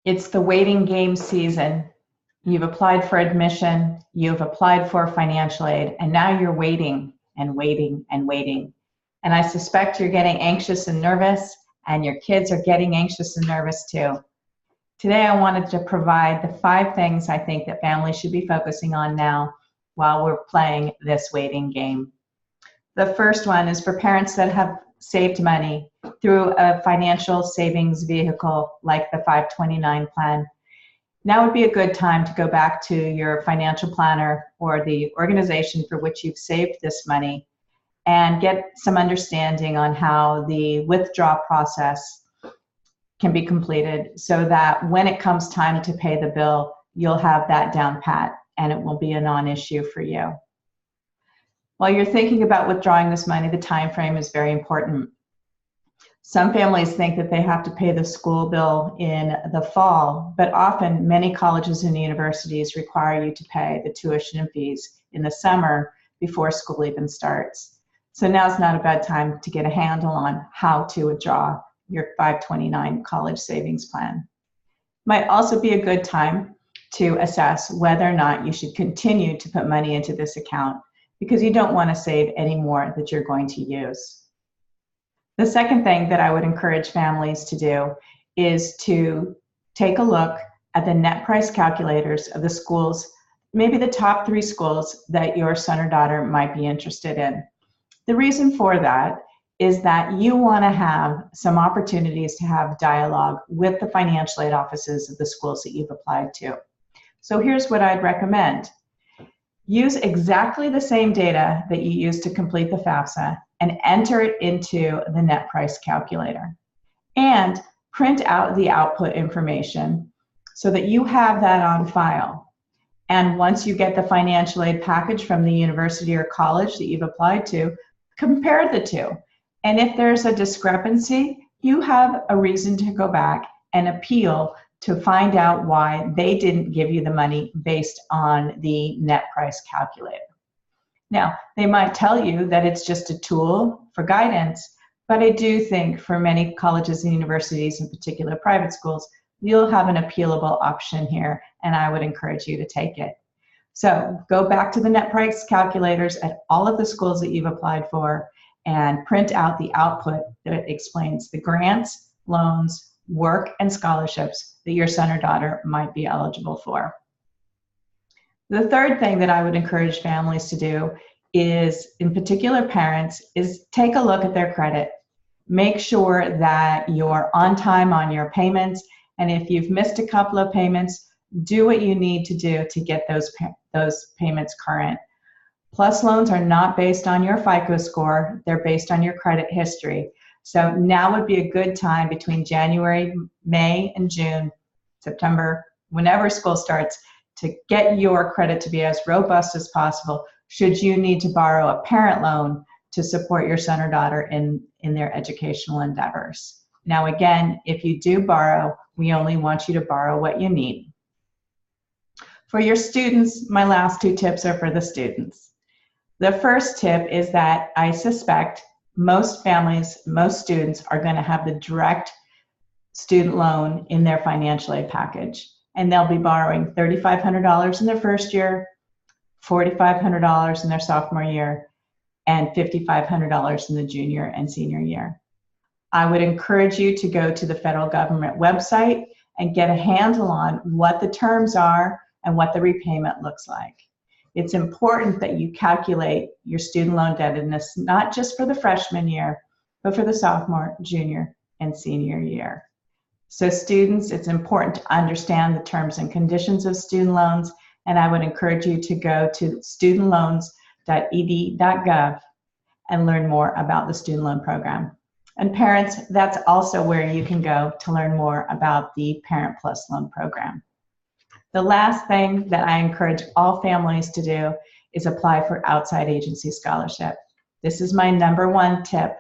It's the waiting game season. You've applied for admission, you've applied for financial aid, and now you're waiting and waiting and waiting. And I suspect you're getting anxious and nervous, and your kids are getting anxious and nervous too. Today I wanted to provide the 5 things I think that families should be focusing on now while we're playing this waiting game. The first one is for parents that have saved money through a financial savings vehicle like the 529 plan. Now would be a good time to go back to your financial planner or the organization for which you've saved this money and get some understanding on how the withdrawal process can be completed so that when it comes time to pay the bill, you'll have that down pat and it will be a non-issue for you. While you're thinking about withdrawing this money, the time frame is very important. Some families think that they have to pay the school bill in the fall, but often many colleges and universities require you to pay the tuition and fees in the summer before school even starts. So now's not a bad time to get a handle on how to withdraw your 529 college savings plan. Might also be a good time to assess whether or not you should continue to put money into this account because you don't want to save any more that you're going to use. The second thing that I would encourage families to do is to take a look at the net price calculators of the schools, maybe the top 3 schools that your son or daughter might be interested in. The reason for that is that you want to have some opportunities to have dialogue with the financial aid offices of the schools that you've applied to. So here's what I'd recommend. Use exactly the same data that you used to complete the FAFSA and enter it into the net price calculator. And print out the output information so that you have that on file. And once you get the financial aid package from the university or college that you've applied to, compare the two. And if there's a discrepancy, you have a reason to go back and appeal to find out why they didn't give you the money based on the net price calculator. Now, they might tell you that it's just a tool for guidance, but I do think for many colleges and universities, in particular private schools, you'll have an appealable option here, and I would encourage you to take it. So go back to the net price calculators at all of the schools that you've applied for and print out the output that explains the grants, loans, work, and scholarships that your son or daughter might be eligible for. The third thing that I would encourage families to do is, in particular parents, is take a look at their credit. Make sure that you're on time on your payments, and if you've missed a couple of payments, do what you need to do to get those payments current. Plus loans are not based on your FICO score, they're based on your credit history. So now would be a good time between January, May, and June, September, whenever school starts, to get your credit to be as robust as possible should you need to borrow a parent loan to support your son or daughter in their educational endeavors. Now again, if you do borrow, we only want you to borrow what you need. For your students, my last 2 tips are for the students. The first tip is that I suspect most families, most students are going to have the direct student loan in their financial aid package. And they'll be borrowing $3,500 in their first year, $4,500 in their sophomore year, and $5,500 in the junior and senior year. I would encourage you to go to the federal government website and get a handle on what the terms are and what the repayment looks like. It's important that you calculate your student loan indebtedness, not just for the freshman year, but for the sophomore, junior, and senior year. So students, it's important to understand the terms and conditions of student loans, and I would encourage you to go to studentloans.ed.gov and learn more about the student loan program. And parents, that's also where you can go to learn more about the Parent Plus Loan program. The last thing that I encourage all families to do is apply for outside agency scholarship. This is my #1 tip.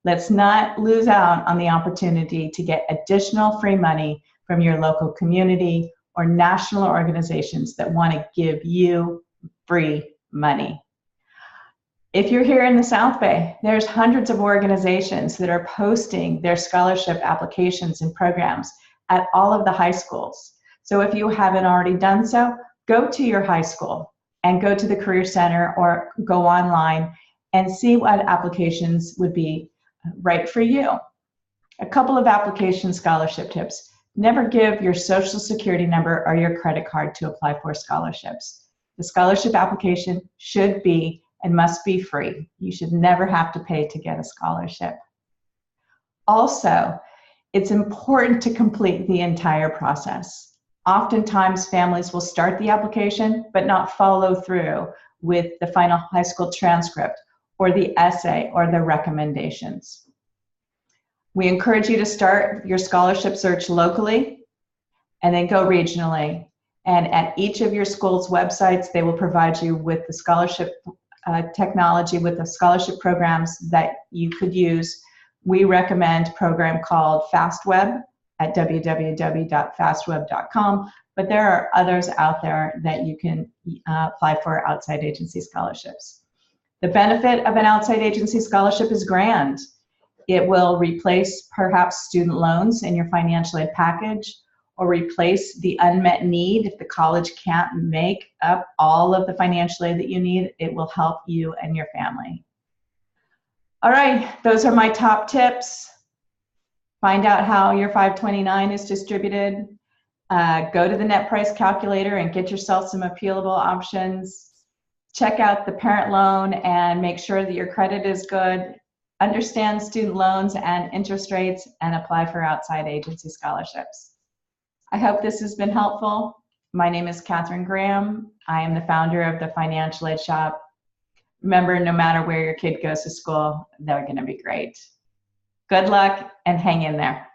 Let's not lose out on the opportunity to get additional free money from your local community or national organizations that want to give you free money. If you're here in the South Bay, there's hundreds of organizations that are posting their scholarship applications and programs at all of the high schools. So if you haven't already done so, go to your high school and go to the Career Center or go online and see what applications would be right for you. A couple of application scholarship tips. Never give your social security number or your credit card to apply for scholarships. The scholarship application should be and must be free. You should never have to pay to get a scholarship. Also, it's important to complete the entire process. Oftentimes, families will start the application but not follow through with the final high school transcript or the essay or the recommendations. We encourage you to start your scholarship search locally and then go regionally. And at each of your school's websites, they will provide you with the scholarship technology, with the scholarship programs that you could use. We recommend a program called FastWeb at www.fastweb.com, but there are others out there that you can apply for outside agency scholarships. The benefit of an outside agency scholarship is grand. It will replace perhaps student loans in your financial aid package, or replace the unmet need. If the college can't make up all of the financial aid that you need, it will help you and your family. All right, those are my top tips. Find out how your 529 is distributed. Go to the net price calculator and get yourself some appealable options. Check out the parent loan and make sure that your credit is good. Understand student loans and interest rates and apply for outside agency scholarships. I hope this has been helpful. My name is Catherine Graham. I am the founder of the Financial Aid Shop. Remember, no matter where your kid goes to school, they're going to be great. Good luck and hang in there.